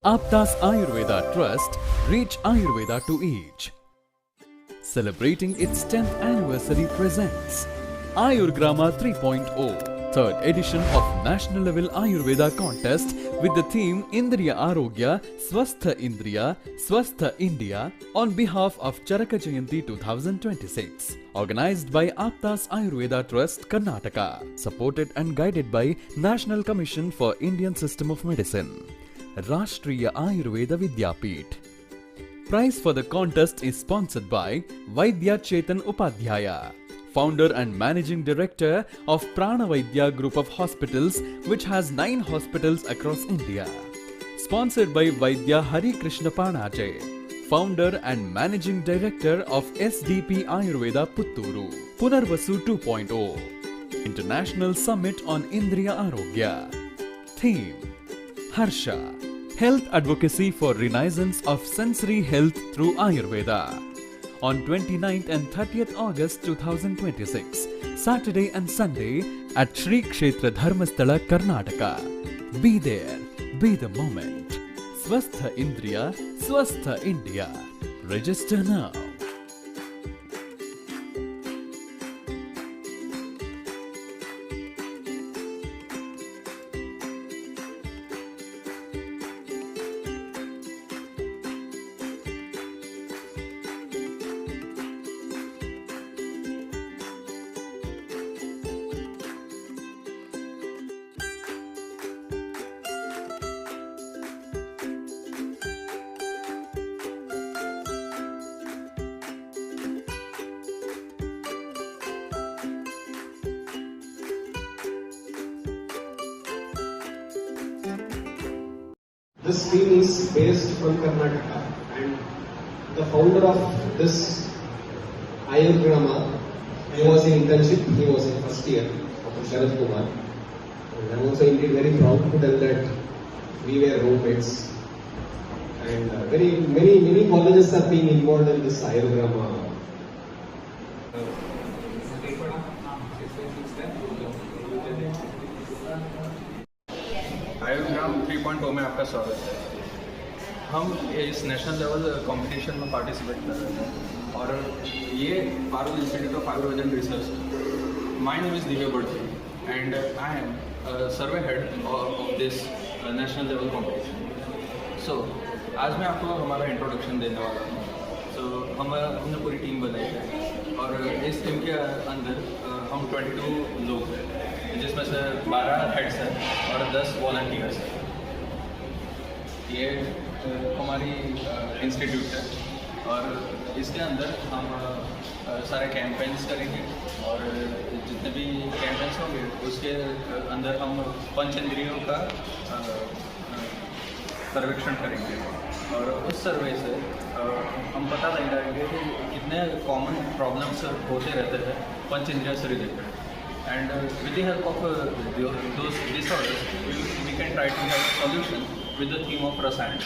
Aptas Ayurveda Trust, reach Ayurveda to each. Celebrating its 10th anniversary presents Ayurgrama 3.0, third edition of National Level Ayurveda Contest with the theme Indriya Arogya, Swastha Indriya, Swastha India on behalf of Charaka Jayanti 2026. Organized by Aptas Ayurveda Trust, Karnataka. Supported and guided by National Commission for Indian System of Medicine. Rashtriya Ayurveda Vidyapeeth. Prize for the contest is sponsored by Vaidya Chetan Upadhyaya, founder and managing director of Prana Vaidya Group of Hospitals, which has 9 hospitals across India. Sponsored by Vaidya Hari Krishna Panache, founder and managing director of SDP Ayurveda Putturu. Punarvasu 2.0, International Summit on Indriya Arogya. Theme: Harsha, Health Advocacy for Renaissance of Sensory Health through Ayurveda. On 29th and 30th August 2026, Saturday and Sunday at Shri Kshetra Dharmasthala, Karnataka. Be there, be the moment. Swastha Indriya, Swastha India. Register now. This team is based from Karnataka, and the founder of this Ayurgrama, he was in internship, he was in first year, Dr. Sharad Kumar. And I'm also indeed very proud to tell that we were roommates. And many colleges are being involved in this Ayurgrama. आयुर्ग्राम 3.0 में आपका स्वागत है। हम इस national level competition में participate कर रहे हैं और ये Parul institute of Ayurved and research. My name is Divya Badti and I am survey head of this national level competition. So आज मैं आपको हमारा इंट्रोडक्शन देने वाला हूँ। हमने पूरी टीम बनाई है और इस टीम के अंदर हम 22 लोग हैं, जिसमें से 12 हेड्स हैं और 10 वॉलंटियर्स हैं। ये हमारी इंस्टीट्यूट है और इसके अंदर हम सारे कैंपेन्स करेंगे और जितने भी कैंपेन्स होंगे उसके अंदर हम पंचेंद्रियों का सर्वेक्षण करेंगे और उस सर्वे से हम पता लगाएंगे कि कितने कॉमन प्रॉब्लम्स होते रहते हैं पंचेंद्रिय से related. And with the help of those disorders, we can try to have a solution with the theme of Rasayan.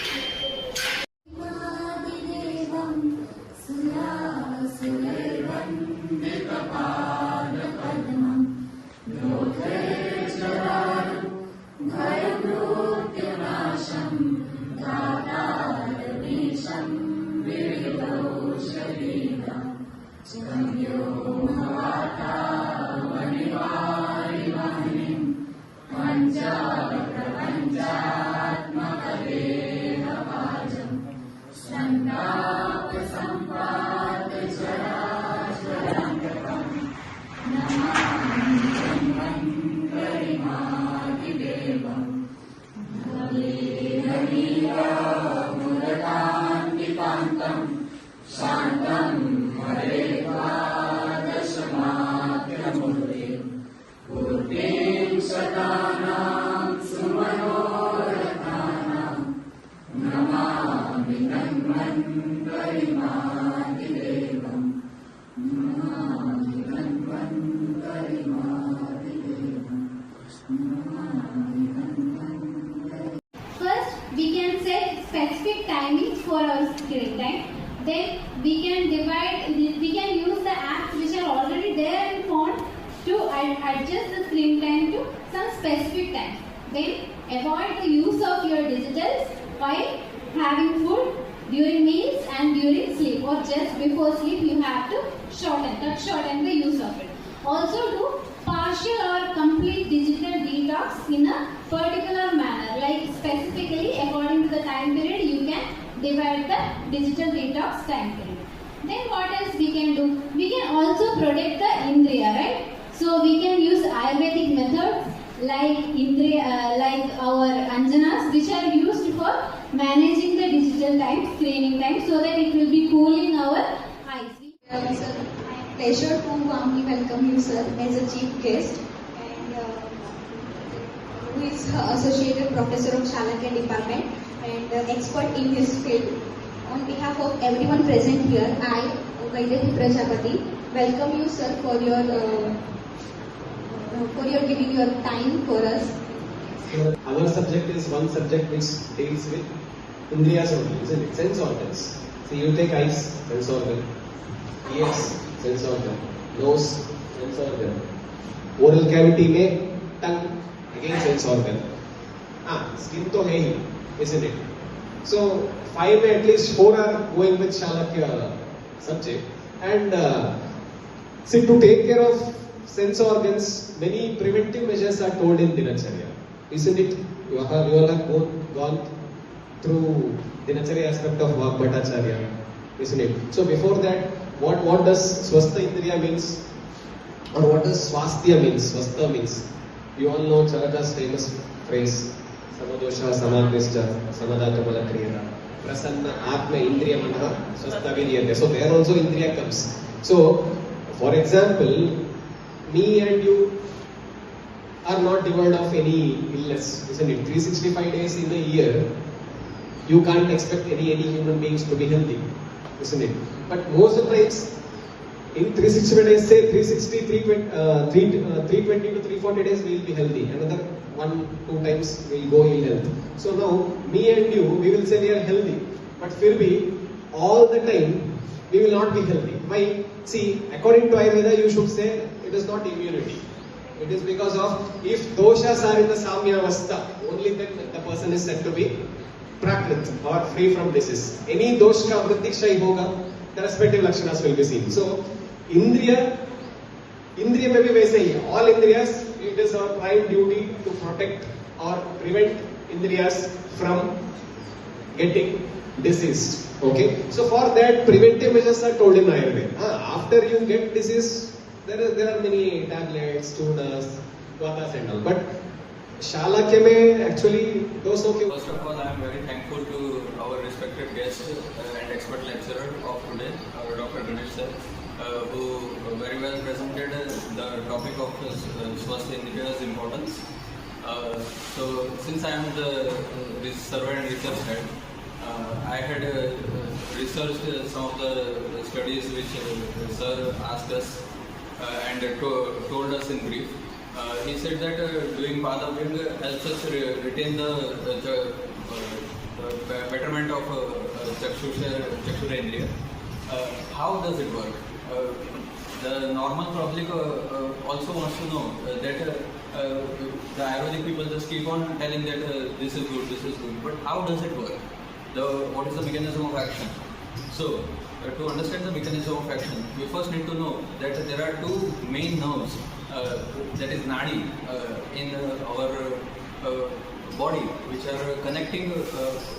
First, we can set specific timings for our screen time. Then we can use the apps which are already there in phone to adjust the screen time to some specific time. Then avoid the use of your digitals while having food, during meals and during sleep, or just before sleep you have to shorten the use of it. Also do partial or complete digital detox in a particular manner, like specifically according to the time period you can divide the digital detox time period. Then what else we can do? We can also protect the Indriya, right? So we can use Ayurvedic methods like like our Anjanas, which are used for managing the digital time, screening time, so that it will be cooling our eyes. Sir, pleasure to warmly welcome you, sir, as a chief guest, and who is associated professor of Shalakya department and expert in his field. On behalf of everyone present here, I, Vaidehi Prajapati, welcome you, sir, for your giving your time for us. Our subject is one subject which deals with Indriyas only, isn't it? Sense organs. So you take eyes, sense organ, ears, sense organ, nose, sense organ, oral cavity में tongue, again sense organ. Skin तो है ही, isn't it? So 5 में at least 4 are going with Shalakya subject, and see, to take care of sense organs, many preventive measures are told in Dinacharya, isn't it? You all have gone through Dinacharya aspect of Vagbhatacharya, isn't it? So before that, what does Swastha Indriya means, or what does Swasthya means? Swastha means, you all know Charaka's famous phrase, Samadosha Samadnischa Samadhatu Malakriyata Prasanna Atma Indriya Manha Swastha Viryate. So there also Indriya comes. So for example, me and you are not devoid of any illness, isn't it? 365 days in a year, you can't expect any human beings to be healthy, isn't it? But most of the times, in 365 days, say 320 to 340 days, we will be healthy. Another 1-2 times we will go ill health. So now, me and you, we will say we are healthy. But फिर भी, all the time, we will not be healthy. Why? See, according to Ayurveda, you should say it is not immunity. It is because of, if doshas are in the samyavastha, only then the person is said to be prakrit or free from disease. Any dosh ka vritikshay hoga, the respective lakshanas will be seen. So, Indriya में भी वैसे ही, all Indriyas, it is our prime duty to protect or prevent Indriyas from getting diseased. Okay, so for that, preventive measures are told in Ayurveda. After you get disease, there are many tablets, tunas, vatas and all. But Shalakya mein actually those of you. First of all, I am very thankful to our respected guest and expert lecturer of today, Dr. Ganesh sir, who very well presented the topic of Swasthya Indriya's importance. So since I am the survey and research head, I had researched some of the studies which sir asked us and told us in brief. He said that doing Padabhyanga helps us retain the betterment of Chakshurendriya. How does it work? The normal public also wants to know that the Ayurvedic people just keep on telling that this is good, but how does it work? What is the mechanism of action? So, to understand the mechanism of action, we first need to know that there are two main nerves, that is nadi, in our body, which are connecting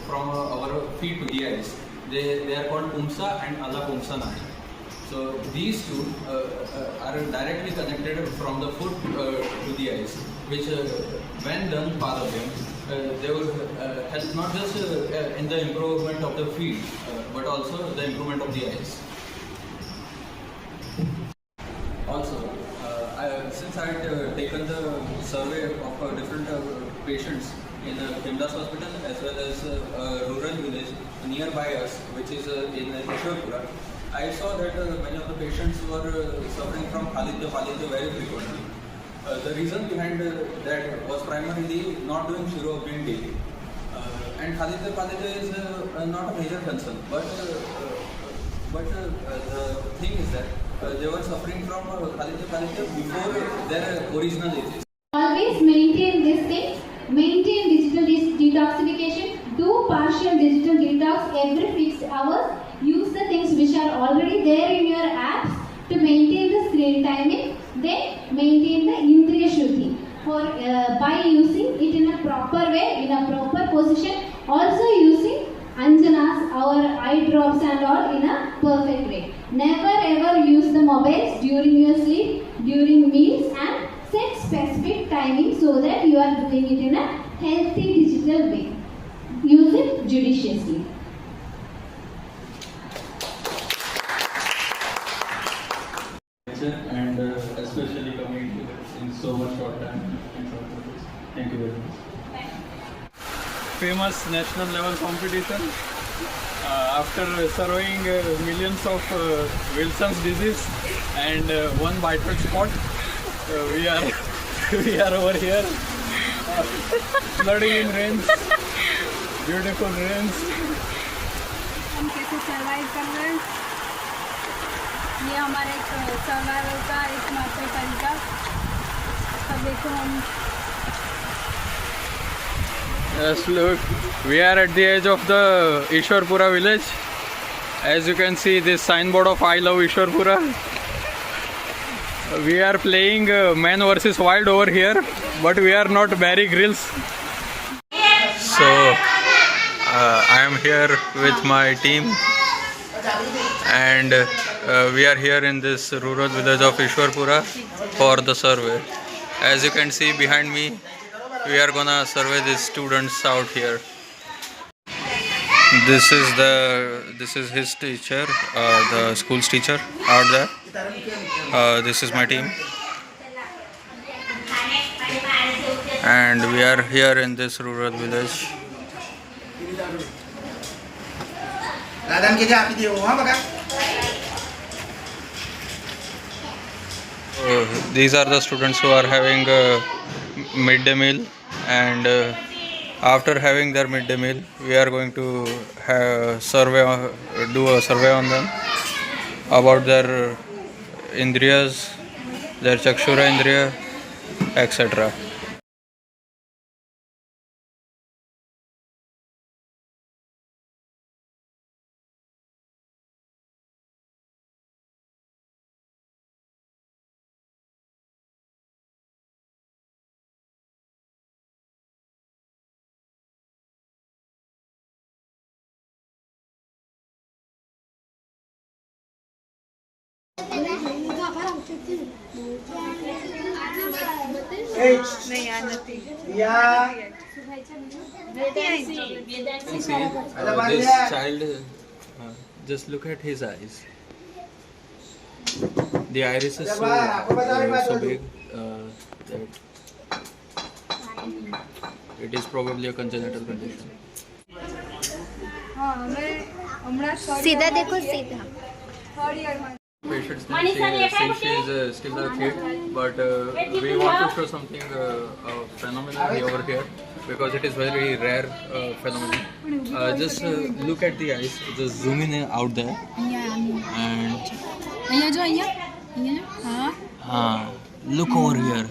from our feet to the eyes. They are called Pumsa and Alapumsa nadi. So these two are directly connected from the foot to the eyes, which when done Padabhyam, they will help not just in the improvement of the feet, but also the improvement of the eyes. Also, since I had taken the survey of different patients in Timdas Hospital as well as a rural village nearby us, which is in Kishorpura, I saw that many of the patients were suffering from Khalidya very frequently. The reason behind that was primarily not doing Shiroabhyang daily. And Khalidya is not a major concern, but the thing is that they were suffering from Khalidya before their original ages. Always maintain this thing, maintain digital detoxification, do partial partial digital detox every fixed hours. Use the things which are already there in your apps to maintain the screen timing. Then maintain the Indriya Shuddhi by using it in a proper way, in a proper position. Also using Anjanas, our eye drops and all in a perfect way. Never ever use the mobiles during your sleep, during meals, and set specific timing so that you are doing it in a healthy digital way. Use it judiciously. And especially coming in so much short time. Thank you very much. Famous national level competition. After surveying millions of Wilson's disease and one vital spot, we are over here. Flooding in rains, beautiful rains. हम कैसे survive कर रहे हैं, ये हमारे एक survival का एकमात्र तरीका। अब देखो हम Yes, look, we are at the edge of the Ishwarpura village. As you can see, this signboard of I love Ishwarpura. We are playing man versus wild over here, but we are not Barry Grylls. So, I am here with my team, and we are here in this rural village of Ishwarpura for the survey. As you can see behind me, we are gonna survey these students out here. This is his teacher, the school's teacher out there. This is my team, and we are here in this rural village. These are the students who are having midday meal, and after having their midday meal, we are going to do a survey on them about their indriyas, their chakshura indriya, etc. This child, just look at his eyes. The iris is so big that it is probably a congenital condition. सीधा देखो, सीधा। Patient's name, she is still a kid, but we want to show something phenomenal over here because it is very rare phenomenon. Just look at the eyes, just zoom in out there, and look over here.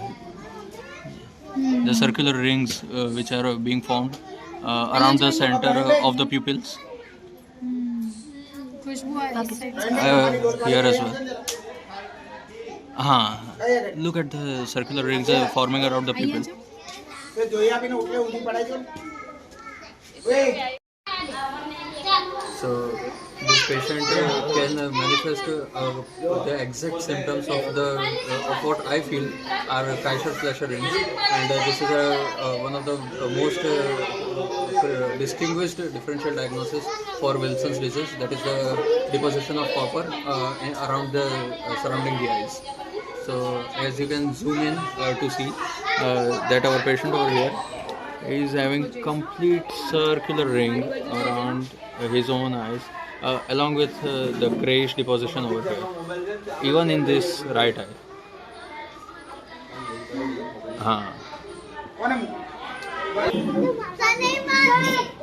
The circular rings which are being formed around the center of the pupils. Here as well. Look at the circular rings forming around the pupil. So this patient can manifest the exact symptoms of what I feel are Kaiser-Fleischer rings, and this is one of the most distinguished differential diagnosis for Wilson's disease. That is the deposition of copper around the surrounding the eyes. So as you can zoom in to see that our patient over here is having complete circular ring around his own eyes, along with the grayish deposition over here, even in this right eye.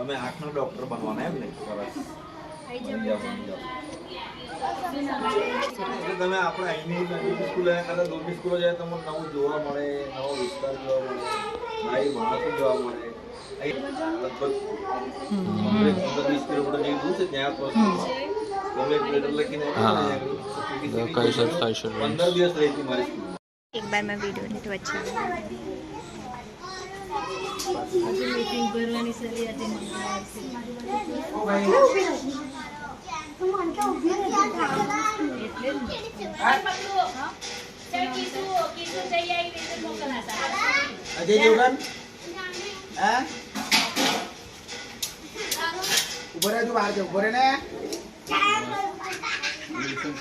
અમે આંખનો doctor બનવાના એમ ને તમે આપણે અહીંની સ્કૂલે દૂરની સ્કૂલે જાય તમને નવું જોવા મળે, નવો વિસ્તાર જોવા મળે, નવી માણસો જોવા મળે, લગભગ 15-20 કિલોમીટર જેવી દૂર છે ત્યાં તમે એક લેટર લખીને આપ્યો ને કઈ સર થાય છે 15 દિવસ રહી હતી મારી સ્કૂલ. एक बार मैं वीडियो ने तो अच्छी लगी। अजय देवगन हाँ ऊपर है तू बाहर जा ऊपर है ना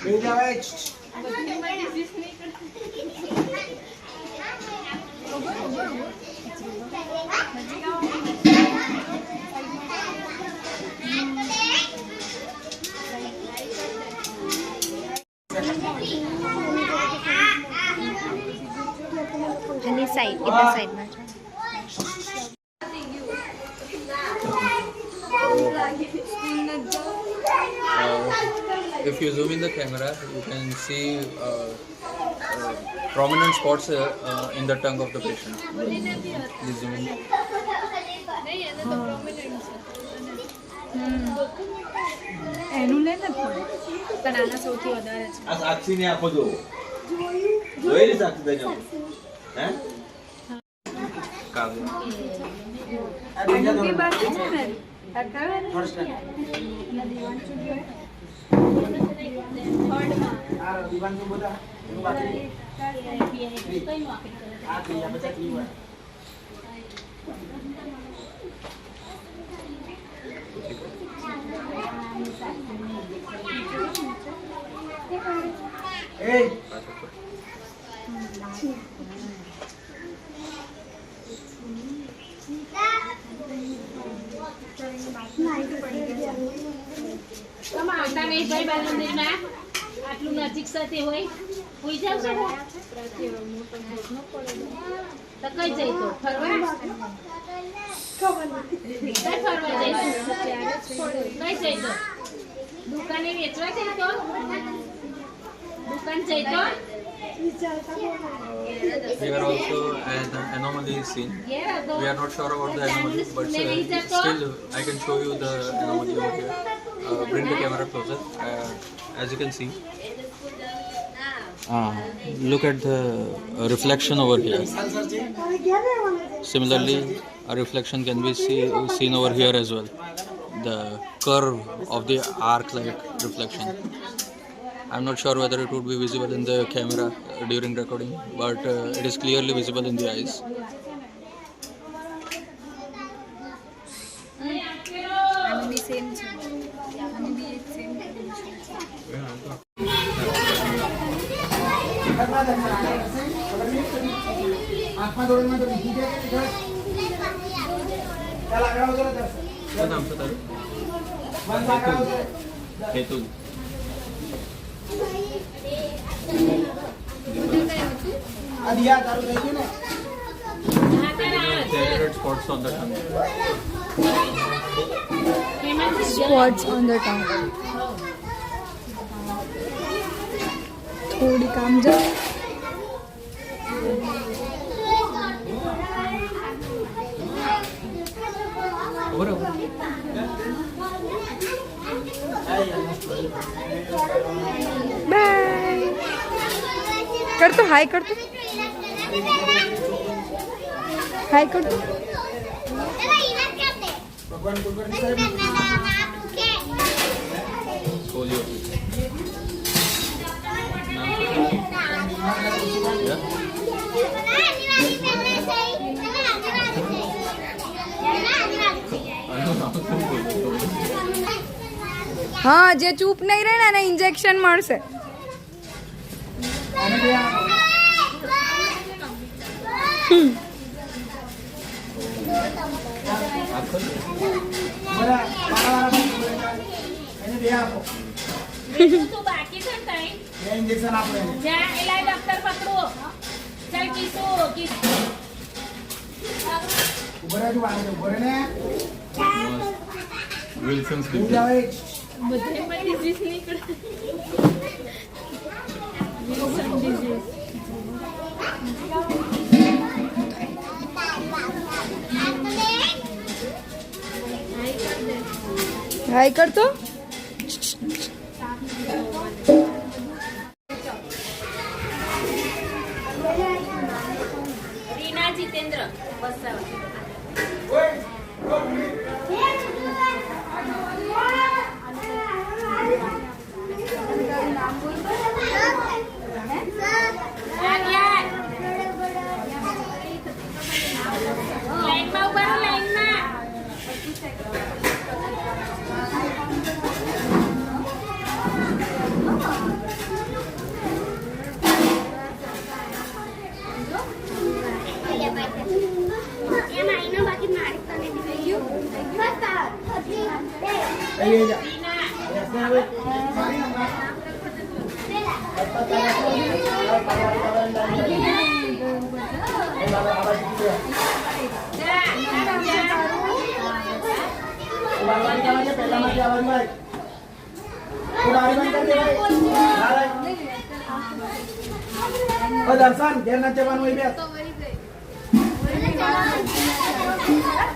ले जाओ અને સાઈડ इधर साइड में If you zoom in the camera, you can see prominent spots in the tongue of the patient. Please zoom in. એનું લે ને પણ આના સૌથી વધારે છે. આ સાક્ષીને આખો જોવો જોઈ ને સાક્ષી તને હે કાવ્ય આનું બી બાકી છે ને અઠાવે ને દીવાન ચૂંટ્યો આ દીવાન નું બધા એનું બાકી આ બીજા બધા કી હોય ए તમે આવતા નહીં ભાઈ બાલુંદીમાં આટલું નજીક સાથે હોય હોઈ જાવ છો તો કઈ જઈ તો ફરવા કઈ ફરવા જઈશું કઈ જઈ તો દુકાને વેચવા જઈ તો દુકાન જઈ તો Here also an anomaly is seen. We are not sure about the anomaly, but still I can show you the anomaly over here. Bring the camera closer. As you can see, look at the reflection over here. Similarly, a reflection can be seen over here as well. The curve of the arc-like reflection. I'm not sure whether it would be visible in the camera during recording, but it is clearly visible in the eyes. આનું બી same છે આનું બી એક same आत्मा दोड़ में तो लिखी है इधर क्या लग रहा उधर दर्शन શું નામ છે તારું? मन लग रहा उधर હેતુ. अधिया दारू देखिए ना There spots on the tongue. Spots on the tongue થોડી કામ જાય બરાબર. બાય કરતો હાય કરતો હાય કરતો भगवान कुलकर्णी साहब Folio. Yeah. હા જે ચૂપ નહીં રહે ને એને ઇન્જેક્શન મળશે आने दिया बड़ा वाला એને દે આપો તું બાકી છે ને તઈ બે ઇન્જેક્શન આપો એને જા એલા ડોક્ટર પકડો ચાલ કીસુ ઉભો રહેજો વાળે ઉભો રહે ને Wilson's તું disease. જાવે બધે પર ડિઝીઝ નીકળે વિલ્સન ડિઝીઝ हाय कर तो रीना जितेंद्र लाईनमा उभा राहा, लाईनमा. ये जा पहला मध्ये आवाज मार गाडी बंद कर दे भाई दर्शन घेरना जवान वही बेस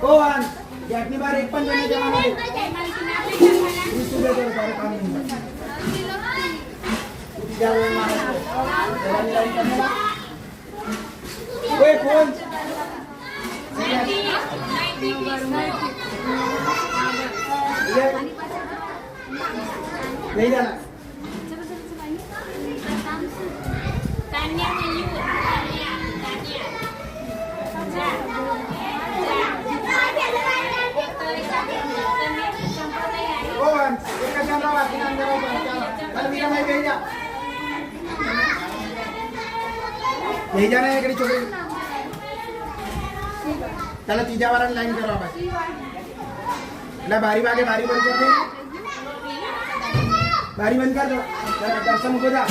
ओ वन यातनी बार एक पण जण जवान आहे तुझे सारे काम नहीं क्या वो मार ओए फोन नहीं जाना तान्या मयूर, तान्या. जा. ओ वन एक का कैमरा बाकी ना अंदर कल मेरा मैं भेजा नहीं जाना है इकडे छोटे चला तीजा वाला लाइन करो आपण ले बारी बागे बारी बंद कर दे बारी बंद कर दो दर्शन को जा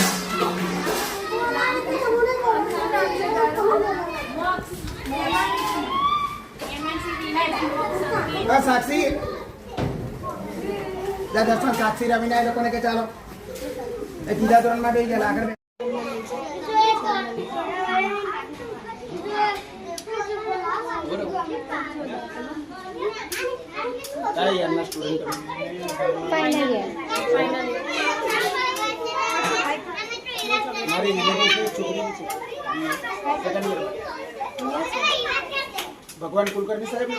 बस साक्षी जा दर्शन साक्षी रविना लोगों ने के चलो एक तीजा तोरण में भेज ला कर काय यांना स्टुडंट फायनल इयर हमारी रिलेटिव छोकरी सेकंड ईयर भगवान कुलकर्णी साहेब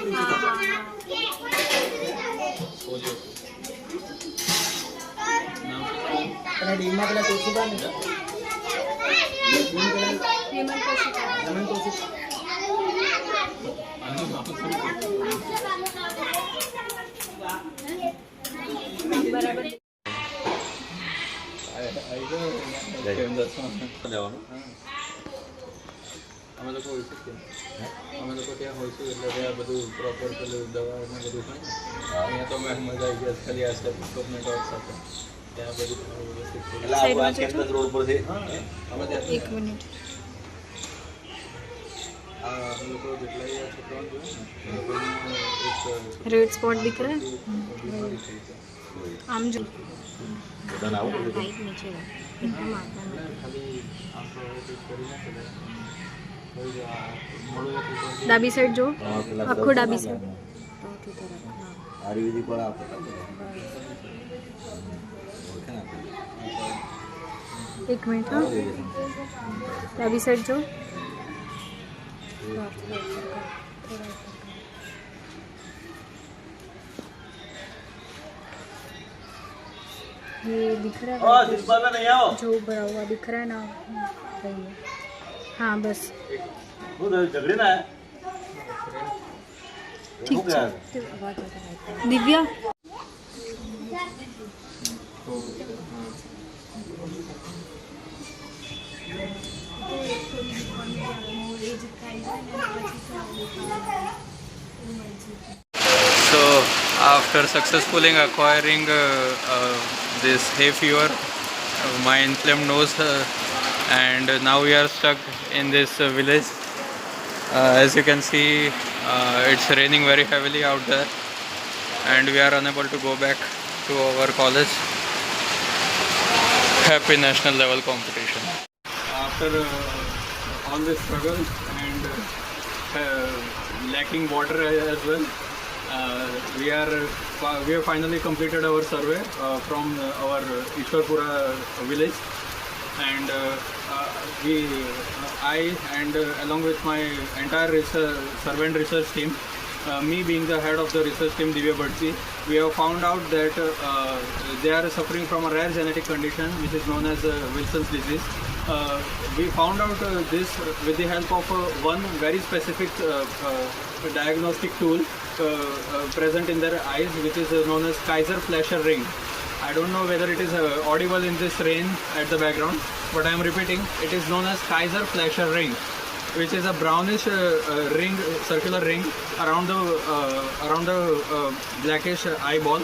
अपने डीमा के लिए कुछ बात नहीं અમે લોકો હોઈશું કે અમે લોકો ત્યાં હોઈશું એટલે ત્યાં બધું પ્રોપર પેલું દવા ને બધું ખાઈ અહીંયા તો મેં મજા આવી ગયા ખાલી આ સ્ટેપમેન્ટ ઓફ સાથે ત્યાં બધું વ્યવસ્થિત છે એટલે આ કેમ્પસ રોડ પર છે અમે ત્યાં एक मिनट આ અમે લોકો જેટલા છોકરાઓ જોયું ને એ લોકોનું એક रेड स्पॉट दिख रहा है બીમારી થઈ છે आम जो બધાને આવું પડે हाइट नीचे है एकदम आता है ખાલી આમ તો કરી ના શકે કોઈ મળું નથી डाबी साइड जो હા, પેલા આખો ડાબી સાઈડ આયુર્વેદિક વાળા આપતા ઓળખે ને આપણે. एक मिनट हाँ डाबी साइड जो ये दिख रहा ઓ है દિલબાબા નહીં આવો जो भरा हुआ दिख रहा है ना वही है हाँ बस હું ઝઘડી ના ठीक है Divya So after successfully acquiring this hay fever, my inflamed nose, and now we are stuck in this village. As you can see, it's raining very heavily out there, and we are unable to go back to our college. Happy national level competition. After all this struggle and lacking water as well, We have finally completed our survey from our Ishwarpura village, and I and along with my entire survey and research team, me being the head of the research team, Divya Badsi, we have found out that they are suffering from a rare genetic condition which is known as Wilson's disease. We found out this with the help of one very specific diagnostic tool present in their eyes, which is known as Kaiser-Fleischer ring. I don't know whether it is audible in this rain at the background, but I am repeating, it is known as Kaiser-Fleischer ring, which is a brownish ring, circular ring around the blackish eyeball,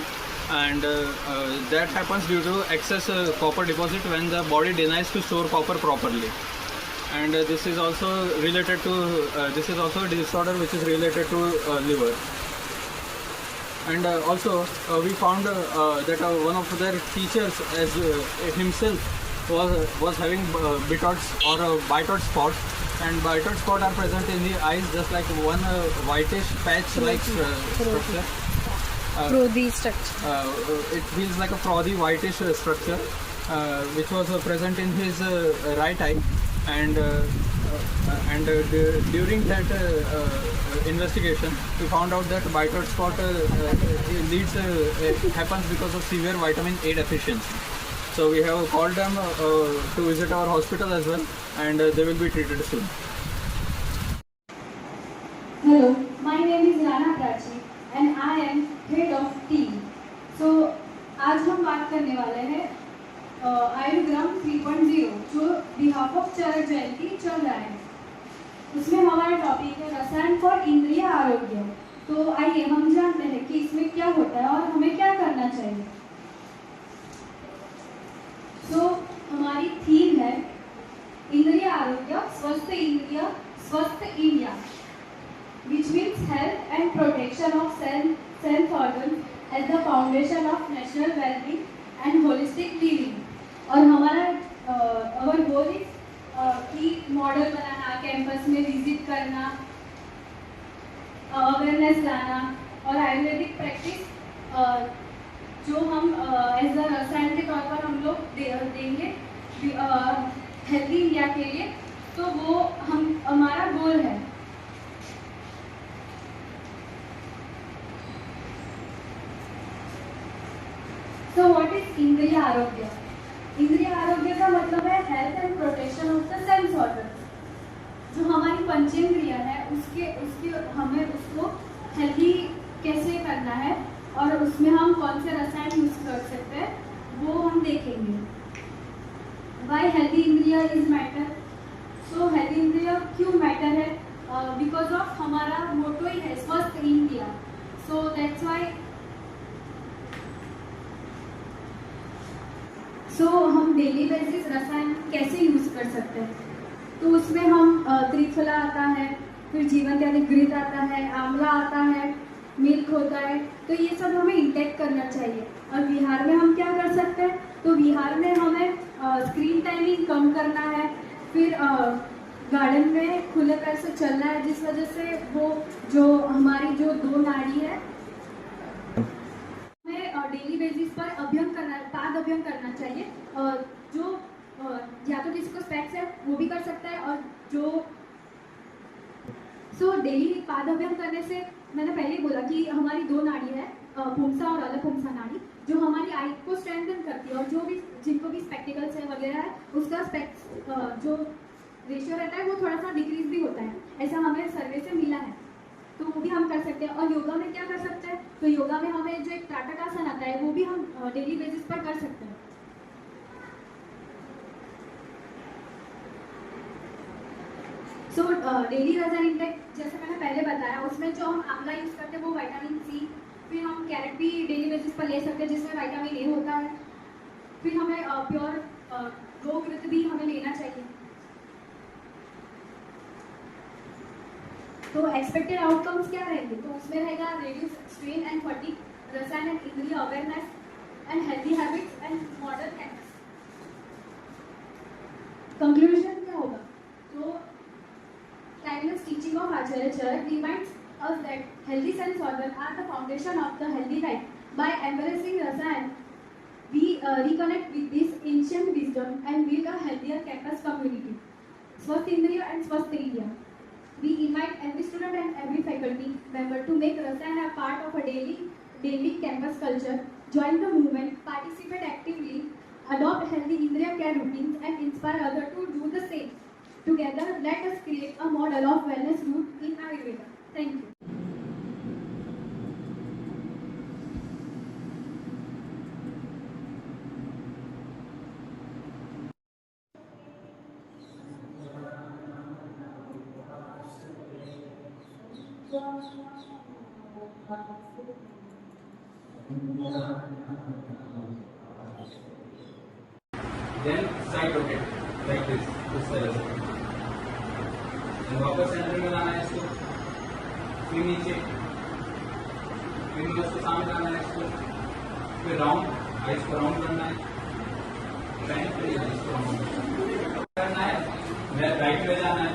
and that happens due to excess copper deposit when the body denies to store copper properly. And this is also related to this is also a disorder which is related to liver. And also we found that one of their teachers as himself was having Bitot or Bitot spot, and Bitot spot are present in the eyes just like one whitish patch like structure. Frothy structure. It feels like a frothy whitish structure which was present in his right eye, and during that investigation we found out that Bitot spot happens because of severe vitamin A deficiency. So we have called them to visit our hospital as well, and they will be treated soon. Hello, my name is Rana Prachi and I am head of team. So आज हम बात करने वाले हैं आयुर्ग्राम 3.0 जो behalf of चरक जयंती चल रहा है, उसमें हमारा टॉपिक है रसायन फॉर इंद्रिय आरोग्य। तो आइए हम जानते हैं कि इसमें क्या होता है और हमें क्या करना चाहिए। तो हमारी थीम है इंद्रिय आरोग्य स्वस्थ इंद्रिय स्वस्थ India, which means health and protection of self organs as the foundation of national well-being and holistic living। और हमारा our goal is कि मॉडल बनाना, कैंपस में विजिट करना, अवेयरनेस लाना और आयुर्वेदिक प्रैक्टिस जो हम एज अ रसायन के तौर पर हम लोग देंगे हेल्दी इंडिया के लिए, तो वो हमारा गोल है। So what is इंद्रिय आरोग्य? इंद्रिय आरोग्य का मतलब है health and protection of the sense organs. जो हमारी पंचेंद्रिय है उसके हमें उसको हेल्दी कैसे करना है और उसमें हम कौन से रसायन यूज कर सकते हैं वो हम देखेंगे। वाई हेल्दी इंद्रिय इज मैटर? सो हेल्दी इंद्रिय क्यों मैटर है? बिकॉज ऑफ हमारा मोटो ही है स्वस्थ इंडिया, सो दैट्स वाई। सो हम डेली बेसिस रसायन कैसे यूज कर सकते हैं? तो उसमें हम त्रिफला आता है, फिर जीवन त्यागी घृत आता है, आंवला आता है, मिल्क होता है, तो ये सब हमें इंटेक करना चाहिए। और बिहार में हम क्या कर सकते हैं? तो बिहार में हमें स्क्रीन टाइमिंग कम करना है, फिर गार्डन में खुले पैर से चलना है, जिस वजह से वो जो हमारी जो दो नाड़ी है हमें डेली बेसिस पर पाद अभ्यंग करना चाहिए। जो या तो जिसको स्पेक्स है वो भी कर सकता है, और जो डेली पाद अभ्यंग करने से मैंने पहले ही बोला कि हमारी दो नाड़ी है, पुंसा और अलपुंसा नाड़ी, जो हमारी आई को स्ट्रेंथन करती है, और जो भी जिनको भी स्पेक्टिकल्स है वगैरह है उसका स्पेक्स जो रेशियो रहता है वो थोड़ा सा डिक्रीज भी होता है, ऐसा हमें सर्वे से मिला है। तो वो भी हम कर सकते हैं। और योगा में क्या कर सकते हैं? तो योगा में हमें जो एक त्राटक आसन आता है वो भी हम डेली बेसिस पर कर सकते हैं। सो डेली रसायन इंटेक जैसे मैंने पहले बताया, उसमें जो हम आंवला यूज करते हैं वो विटामिन सी, फिर हम कैरेट भी डेली बेसिस पर ले सकते हैं जिसमें विटामिन ए होता है, फिर हमें प्योर गोघृत भी हमें लेना चाहिए। तो एक्सपेक्टेड आउटकम्स क्या रहेंगे? तो उसमें रहेगा रेड्यूस स्ट्रेन एंड फटीग, रसायन एंड इंद्रिय awareness and healthy habits and modern campus. Conclusion क्या होगा? तो timeless teaching of Acharya Charak reminds us that Healthy sense organs are the foundation of the healthy life. By embracing Rasayan, we reconnect with this ancient wisdom and build a healthier campus community. Swasth Indriya and Swasth India. We invite every student and every faculty member to make Rasayan a part of a daily campus culture. Join the movement, participate actively, adopt healthy Indriya care routines, and inspire others to do the same. Together, let us create a model of wellness root in Ayurveda. Thank you. Then side rotate like this, इस तरह से. And वापस centre में लाना है इसको. फिर नीचे. फिर उसको सामने लाना है इसको. फिर राउंड, आइस को राउंड करना है. राइट पे इसको राउंड करना है. राइट पे जाना है.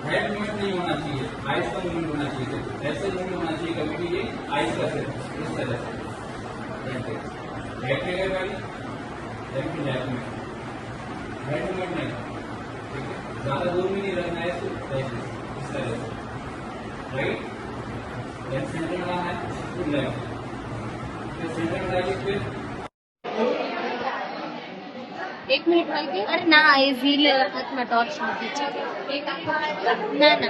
हेड मूवमेंट नहीं होना चाहिए, आइस का मूवमेंट होना चाहिए. ऐसे मूवमेंट होना चाहिए कभी भी ये आइस का सिर्फ इस तरह से. राइट पे गए वाली. लेफ्ट में हेड मूवमेंट नहीं, ठीक है. ज्यादा दूर में नहीं रखना है इसको. इस तरह से राइट. देन सेंटर में लाना है. फिर लेफ्ट. फिर सेंटर में लाइए. फिर 1 मिनट वाले. अरे ना ये व्हील हाथ में टॉर्च ना ना.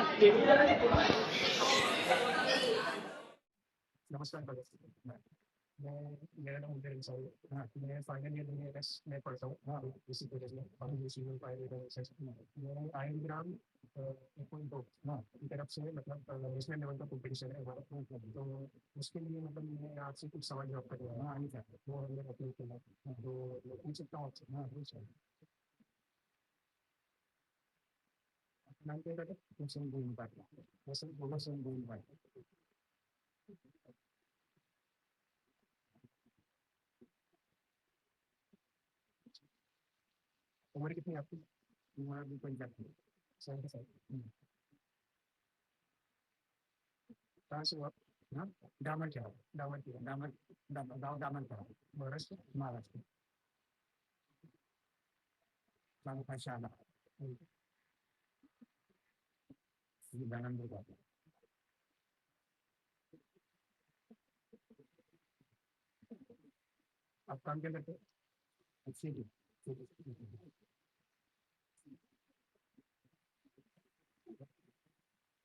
नमस्कार. मेरा नाम उदय इंसाई. मैं फाइनल ईयर में पढ़ता हूँ इसी कॉलेज में. मैं आयुर्ग्राम 1.2 की तरफ से मतलब नेशनल लेवल का कॉम्पिटिशन है हमारा. तो उसके लिए मतलब मैं आपसे कुछ सवाल जवाब कर रहा हूँ. वो हमने अपलोड किया तो पूछ सकता हूँ आपसे. नाम क्या था? क्वेश्चन बोल पाता. क्वेश्चन बोल पाता. उम्र कितनी आपकी? उम्र भी कोई जाती है. 75. कहाँ से हो आप? हाँ, दामन क्या है? दामन क्या है? गाँव दामन क्या है? महाराष्ट्र. शाला दानंद. आप काम क्या करते हो? अच्छी.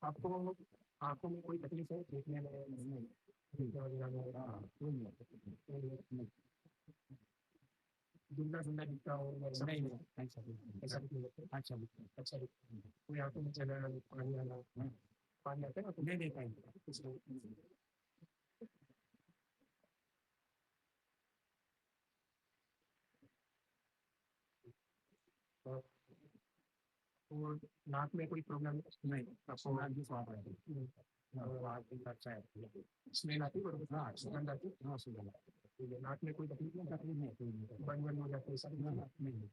आपको आंखों में कोई तकलीफ है देखने में? नहीं. धुंधला धुंधला दिखता हो? नहीं. ऐसा अच्छा. कोई आंखों में चला पानी आना? पानी आता है ना? नहीं देख पाएंगे. और नाक में कोई प्रॉब्लम नहीं? आपको नाक भी स्वाद है? अच्छा है. स्मेल आती है? हाँ, सुगंध आती है. हाँ, सुगंध. नाक में कोई तकलीफ नहीं? बंद हो जाती है सब? नहीं.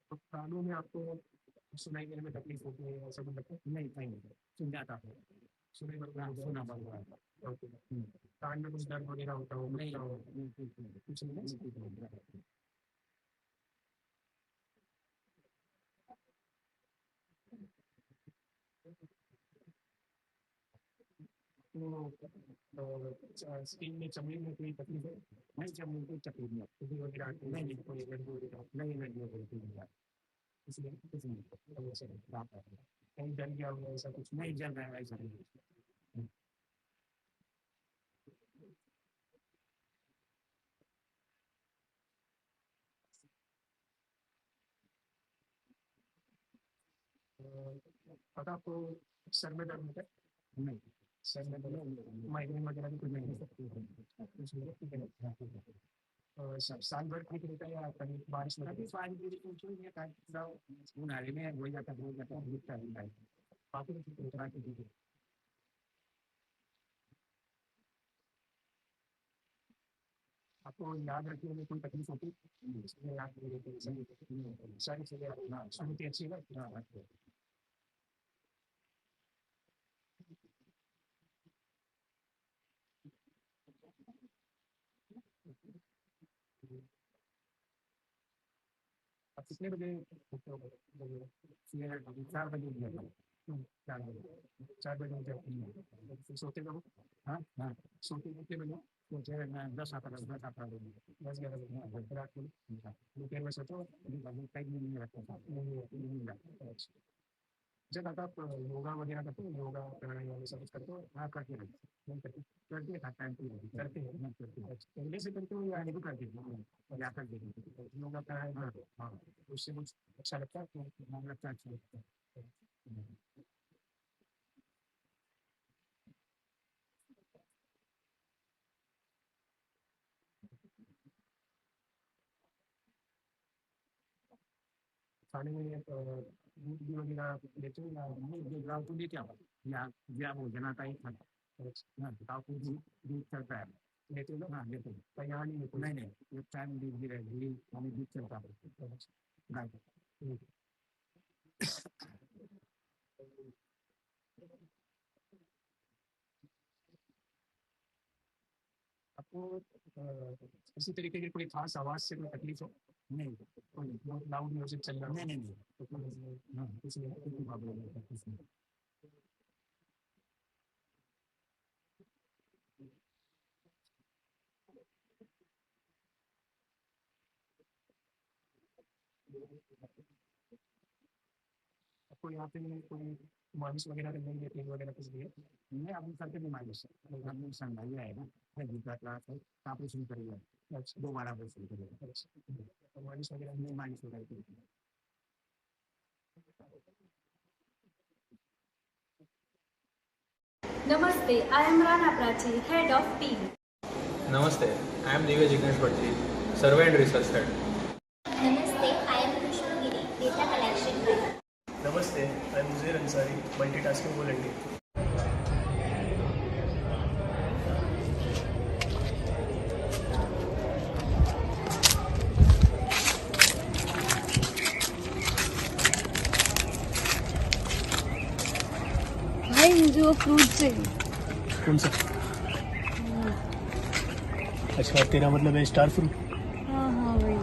तो कानों में आपको सुनाई देने में तकलीफ होती है ऐसा कुछ लगता है? नहीं. सुन जाता है. सुना बंद हुआ है. कान में कुछ दर्द वगैरह होता हो? नहीं. कुछ नहीं. तो स्किन में चमड़ी में कोई तकलीफ है? नहीं, चमड़ी में कोई तकलीफ नहीं. खुजली वगैरह आती है? नहीं. कोई एलर्जी वगैरह? नहीं. इसलिए कुछ नहीं. कहीं जल गया हो ऐसा कुछ? नहीं जल रहा है ऐसा नहीं. पता आपको सर में दर्द होता है? नहीं. सर में दर्द माइग्रेन वगैरह भी कुछ नहीं है? और साल भर ठीक रहता है या कभी बारिश में? उन्हारे में हो जाता है. बाकी तो ठीक रहता है. आपको याद रखने में कोई तकलीफ होती है? याद सारी चीजें सुनती अच्छी है ना। आप कितने बजे उठते हो? 4 बजे उठ जाता हूँ। 4 बजे उठ जाती हूँ। फिर सोते कब? हाँ हाँ, सोते कितने बजे? मुझे मैं 10 आता 10-11 बजे रात को दोपहर में सोते हो? टाइम नहीं रखता था, नहीं रखता। जब आप योगा वगैरह करते हो, योगा प्राणायाम ये सब कुछ करते हो? हाँ करते हैं, नहीं करते था टाइम करते हैं ना, करते हैं। पहले से करते हो या आगे भी करते हो? या कर देते हो योगा प्राणायाम? हाँ, उससे कुछ अच्छा लगता है तो मन लगता है, अच्छा लगता है। खाने में दूध वगैरह लेते हो या नहीं? गाँव को लेके आओ या भोजन आता ही खाना। गाँव को दूध चलता है, लेते हो ना? हाँ लेते हो। पर यहाँ नहीं लेते? नहीं, एक टाइम दूध भी रहेगी, हमें दूध चलता है गाय का। आपको किसी तरीके की कोई खास आवाज से कोई तकलीफ हो? नहीं, कोई बहुत लाउड म्यूजिक चल रहा है? नहीं, तो हाँ इसलिए कोई प्रॉब्लम नहीं। आपको यहाँ पे कोई मालिश वगैरह करनी है, तेल वगैरह कुछ भी है? नहीं, अभी करके भी मालिश है, संभाई है ना, दूसरा क्लास है, आप शुरू करिए। अच्छा, 12 बजे शुरू करिए। मालिश वगैरह नहीं, मालिश वगैरह। Namaste, I am Rana Prachi, head of team. Namaste, I am Divya Jignesh Bhattri, Survey and Research Head. Namaste, I am Krishnagiri, data collection head. Namaste, I am Uzair Ansari, multitasking volunteer. भाई मुझे वो fruit चाहिए। कौन सा? अच्छा, तेरा मतलब है स्टार फ्रूट? हाँ हाँ वही।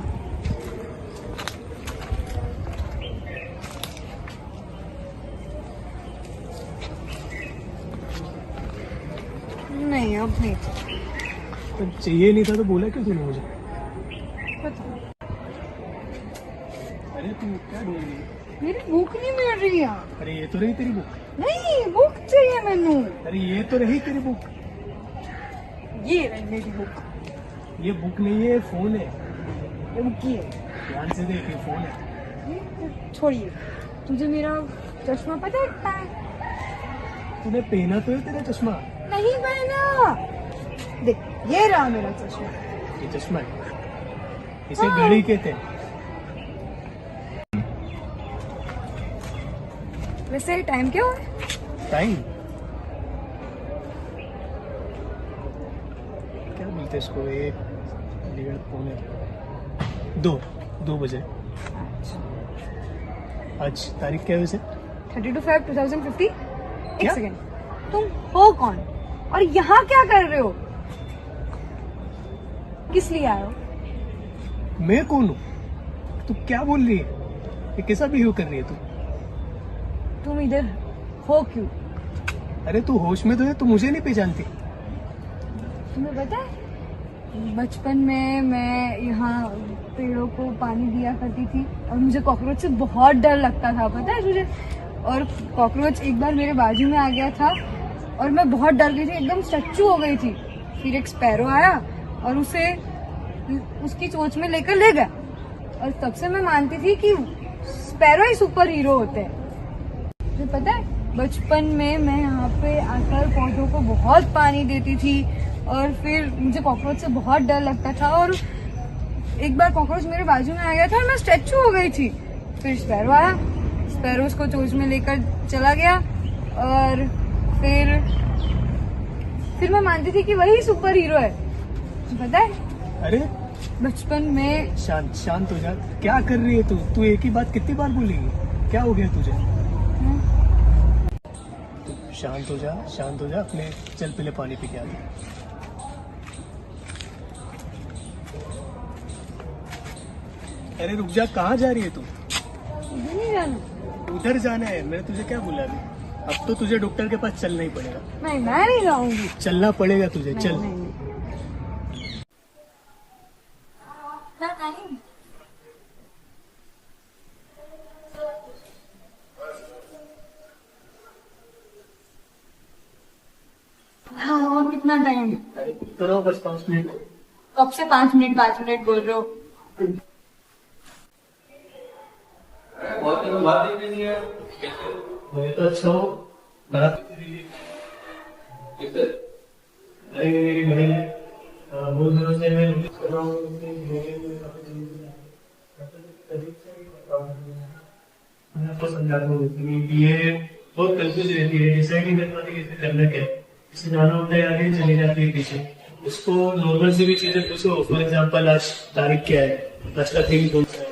नहीं अब नहीं तो चाहिए नहीं था तो बोला क्यों तूने मुझे? पता। अरे तू क्या ढूंढ रही है? मेरी भूख नहीं मिल रही है। अरे ये तो रही तेरी बुक। नहीं बुक चाहिए मैनू। अरे ये तो रही तेरी बुक। ये रही मेरी बुक। ये बुक नहीं है, फोन है। ये बुक की है। ध्यान से देख, ये फोन है। छोड़िए, तुझे मेरा चश्मा पता है? तूने पहना तो है तेरा चश्मा? नहीं पहना। देख ये रहा मेरा चश्मा। ये चश्मा है, इसे घड़ी कहते हैं। वैसे टाइम क्या हुआ? टाइम क्या बोलते इसको? 1, 1:30, पौने 2 बजे। आज तारीख क्या है वैसे? 32/5/2050। एक क्या? सेकेंड, तुम हो कौन और यहाँ क्या कर रहे हो? किस लिए आए हो? मैं कौन हूँ? तू क्या बोल रही है? ये कैसा बिहेव कर रही है तू? तुम इधर हो क्यों? अरे तू होश में तो है, तू मुझे नहीं पहचानती? तुम्हें पता है बचपन में मैं यहाँ पेड़ों को पानी दिया करती थी और मुझे कॉकरोच से बहुत डर लगता था, पता है तुझे? और कॉकरोच एक बार मेरे बाजू में आ गया था और मैं बहुत डर गई थी, एकदम स्टैचू हो गई थी। फिर एक स्पैरो आया और उसे उसकी चोंच में लेकर ले गया और तब से मैं मानती थी कि स्पैरो ही सुपर हीरो होते हैं। तुझे पता है बचपन में मैं यहाँ पे आकर पौधों को बहुत पानी देती थी और फिर मुझे कॉकरोच से बहुत डर लगता था और एक बार कॉकरोच मेरे बाजू में आ गया था और मैं स्टैचू हो गई थी। फिर स्पैरो आया, स्पैरो उसको चोंच में लेकर चला गया और फिर मैं मानती थी कि वही सुपर हीरो है। पता है अरे बचपन में शांत शांत हो जा। क्या कर रही है तू? तू एक ही बात कितनी बार बोलेगी? क्या हो गया तुझे? तू शांत हो जा, शांत हो जा। अपने चल पहले पानी पी के आ जा। अरे रुक जा, कहाँ जा रही है तू? उधर नहीं जाना। उधर जाना है? मैंने तुझे क्या बोला अभी? अब तो तुझे डॉक्टर के पास चलना ही पड़ेगा। नहीं, मैं नहीं जाऊंगी। चलना पड़ेगा तुझे, चल। हाँ, और कितना टाइम? करो बस 5 मिनट। कब से 5 मिनट बोल रहे हो? बहुत दिनों बात ही नहीं है। मैं तो अच्छा हूँ। बहुत दिनों से मैं नोटिस कर रहा हूँ मैं आपको समझाता हूँ कि ये बहुत कंफ्यूज रहती है, डिसाइड नहीं कर पाती इसे करना क्या। इसे जाना होता है आगे, चली जाती है पीछे। उसको नॉर्मल से भी चीजें पूछो, फॉर एग्जाम्पल आज तारीख क्या है, आज का दिन कौन सा है,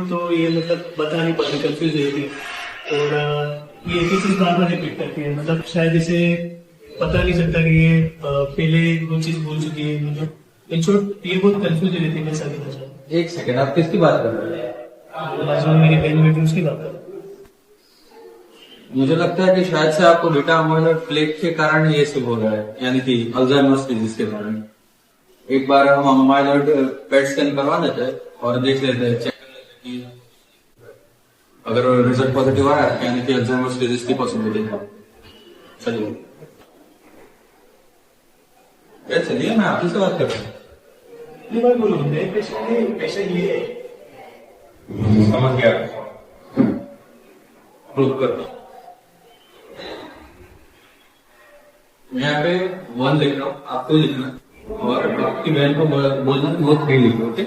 तो ये मतलब बता नहीं पाती, कंफ्यूज रहती है। और ये एक ही चीज बार बार रिपीट करती है, मतलब शायद इसे पता नहीं चलता कि ये पहले वो चीज बोल चुकी है। मतलब इन शॉर्ट ये बहुत कंफ्यूज रहती है मेरे साथ। एक सेकंड, आप किसकी बात कर रहे हैं? बाजू में मेरी बहन बेटी, उसकी बात कर। मुझे लगता है कि शायद से आपको बीटा अमाइलॉइड प्लेक के कारण ये सब हो रहा है, यानी कि अल्जाइमर्स डिजीज के कारण। एक बार हम अमाइलॉइड पेट स्कैन करवा लेते हैं और देख लेते हैं, चेक कर लेते हैं कि अगर रिजल्ट पॉजिटिव आया यानी कि अल्जाइमर्स डिजीज की पॉसिबिलिटी है। चलिए चलिए, मैं आपसे बात कर रहा हूँ। ये बात बोलो, मेरे पेशेंट ये है। समझ गया, प्रूव कर दो। यहाँ पे 1 लिख रहा हूँ, आपको लिखना और आपकी बहन को बोलना कि वो 3 लिखो। ओके,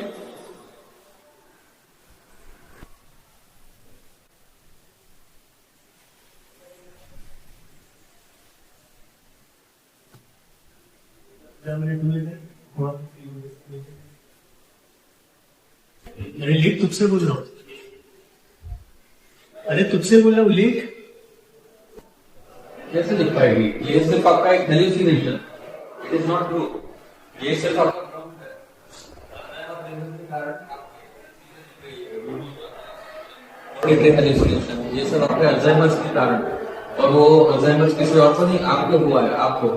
अरे लिख, तुझसे बोल रहा हूँ। अरे तुझसे बोल रहा हूँ, लिख। कैसे लिख पाएगी? ये सिर्फ आपका एक hallucination, it is not true. ये सिर्फ आपका हेल्यूसिनेशन, ये सब आपके अल्जाइमर्स के कारण, और वो अल्जाइमर्स किसी और को नहीं, आपको हुआ है। आपको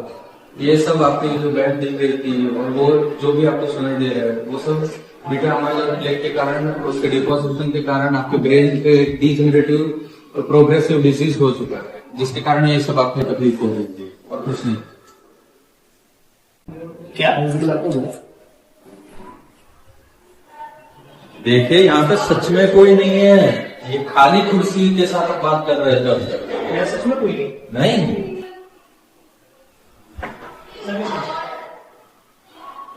ये सब आपकी जो बहन दिख रही थी और वो जो भी आपको सुनाई दे रहा है, वो सब बीटा अमाइलॉइड प्लेक के कारण, उसके डिपोजिशन के कारण आपके ब्रेन पे डीजनरेटिव प्रोग्रेसिव डिजीज हो चुका है, जिसके कारण ये सब आपको तकलीफ हो रही थी और कुछ नहीं। क्या देखिए, यहाँ पे सच में कोई नहीं है, ये खाली कुर्सी के साथ आप बात कर रहे थे। सच में कोई नहीं।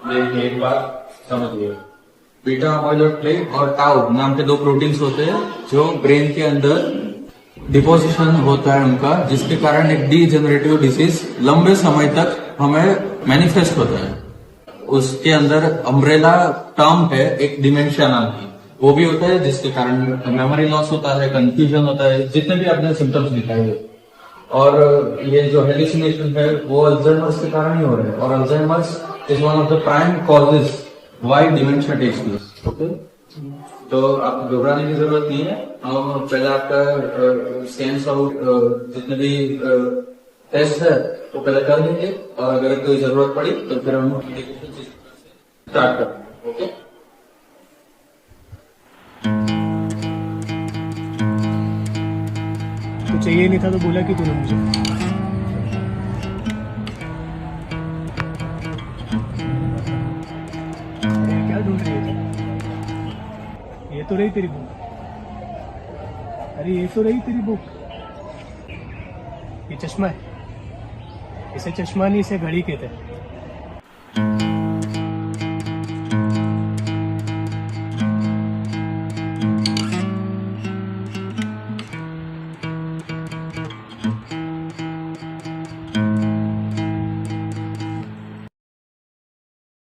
देखिए, एक बात समझिए, बीटा अमाइलॉइड प्लेक और टाउ नाम के 2 प्रोटीन्स होते हैं जो ब्रेन के अंदर डिपोजिशन होता है उनका, जिसके कारण एक डीजेनरेटिव डिजीज लंबे समय तक हमें मैनिफेस्ट होता है। उसके अंदर अम्ब्रेला टर्म है एक डिमेंशिया नाम की, वो भी होता है, जिसके कारण मेमोरी लॉस होता है, कंफ्यूजन होता है, जितने भी आपने सिम्टम्स दिखाए। और ये जो हेल्यूसिनेशन है वो अल्जाइमर्स के कारण ही हो रहे हैं, और Alzheimer's is one of the prime causes why dementia takes place. Okay, तो आपको घबराने की जरूरत नहीं है। हम पहले आपका स्कैन्स आउट जितने भी टेस्ट है वो पहले कर देंगे, और अगर कोई जरूरत पड़ी तो फिर हम स्टार्ट करेंगे। ओके, तो चाहिए नहीं था तो बोला कि तूने मुझे। क्या ढूंढ रही है? ये तो रही तेरी बुक। अरे ये तो रही तेरी बुक। ये चश्मा है, इसे चश्मा नहीं, इसे घड़ी कहते हैं।